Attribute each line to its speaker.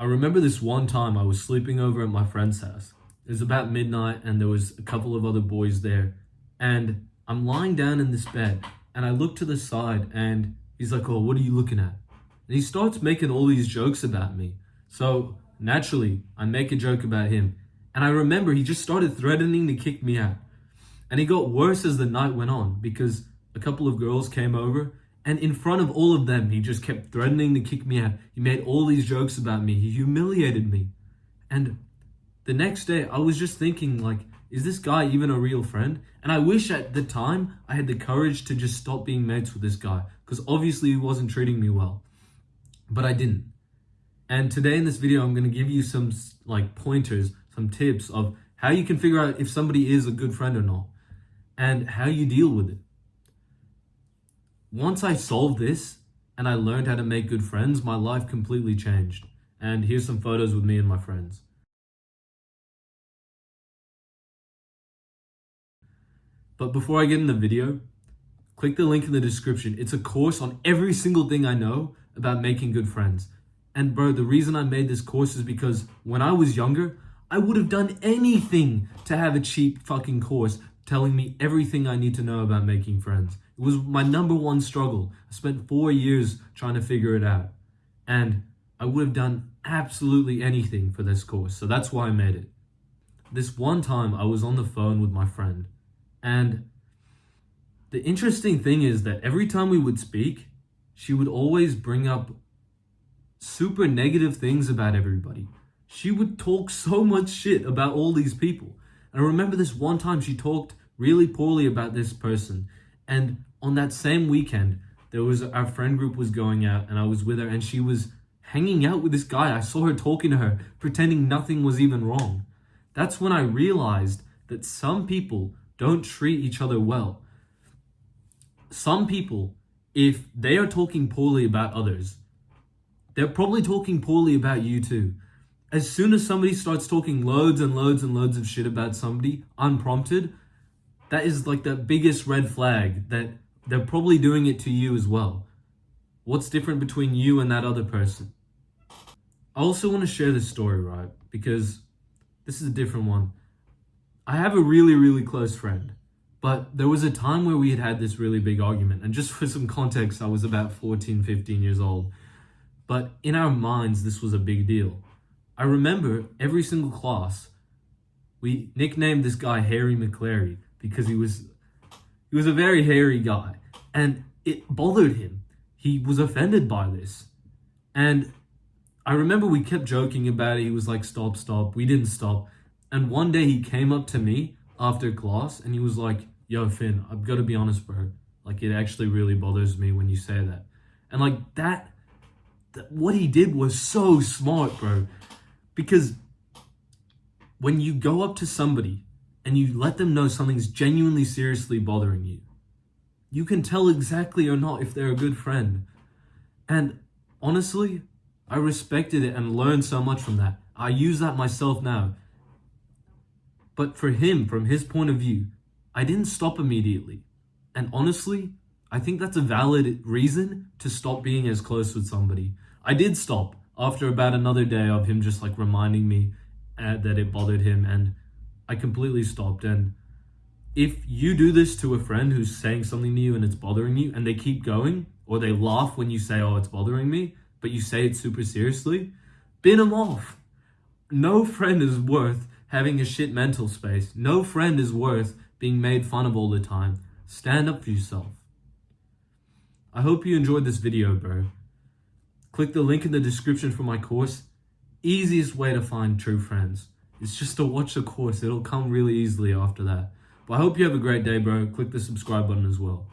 Speaker 1: I remember this one time I was sleeping over at my friend's house. It was about midnight and there was a couple of other boys there. And I'm lying down in this bed and I look to the side and he's like, "Oh, what are you looking at?" And he starts making all these jokes about me. So naturally, I make a joke about him. And I remember he just started threatening to kick me out. And it got worse as the night went on because a couple of girls came over and in front of all of them, he just kept threatening to kick me out. He made all these jokes about me. He humiliated me. And the next day, I was just thinking, like, is this guy even a real friend? And I wish at the time I had the courage to just stop being mates with this guy because obviously he wasn't treating me well. But I didn't. And today in this video, I'm going to give you some like pointers, some tips of how you can figure out if somebody is a good friend or not and how you deal with it. Once I solved this and I learned how to make good friends, my life completely changed. And here's some photos with me and my friends. But before I get in the video, click the link in the description. It's a course on every single thing I know about making good friends. And bro, the reason I made this course is because when I was younger, I would have done anything to have a cheap fucking course telling me everything I need to know about making friends. It was my number one struggle. I spent 4 years trying to figure it out. And I would have done absolutely anything for this course. So that's why I made it. This one time I was on the phone with my friend. And the interesting thing is that every time we would speak, she would always bring up super negative things about everybody. She would talk so much shit about all these people. And I remember this one time she talked really poorly about this person. And on that same weekend, our friend group was going out and I was with her and she was hanging out with this guy. I saw her talking to her, pretending nothing was even wrong. That's when I realized that some people don't treat each other well. Some people, if they are talking poorly about others, they're probably talking poorly about you too. As soon as somebody starts talking loads and loads and loads of shit about somebody unprompted, that is like the biggest red flag that they're probably doing it to you as well. What's different between you and that other person? I also want to share this story, right? Because this is a different one. I have a really, really close friend, but there was a time where we had this really big argument. And just for some context, I was about 14, 15 years old. But in our minds, this was a big deal. I remember every single class, we nicknamed this guy Harry McClary because he was a very hairy guy and it bothered him. He was offended by this. And I remember we kept joking about it. He was like, stop. We didn't stop. And one day he came up to me after class and he was like, "Yo, Finn, I've got to be honest, bro. Like, it actually really bothers me when you say that." And like what he did was so smart, bro. Because when you go up to somebody and you let them know something's genuinely seriously bothering you, you can tell exactly or not if they're a good friend. And honestly, I respected it and learned so much from that. I use that myself now. But for him, from his point of view, I didn't stop immediately. And honestly, I think that's a valid reason to stop being as close with somebody. I did stop after about another day of him just like reminding me that it bothered him, and I completely stopped. And if you do this to a friend who's saying something to you and it's bothering you and they keep going, or they laugh when you say, "Oh, it's bothering me," but you say it super seriously, bin them off. No friend is worth having a shit mental space. No friend is worth being made fun of all the time. Stand up for yourself. I hope you enjoyed this video, bro. Click the link in the description for my course. Easiest way to find true friends is just to watch the course. It'll come really easily after that. But I hope you have a great day, bro. Click the subscribe button as well.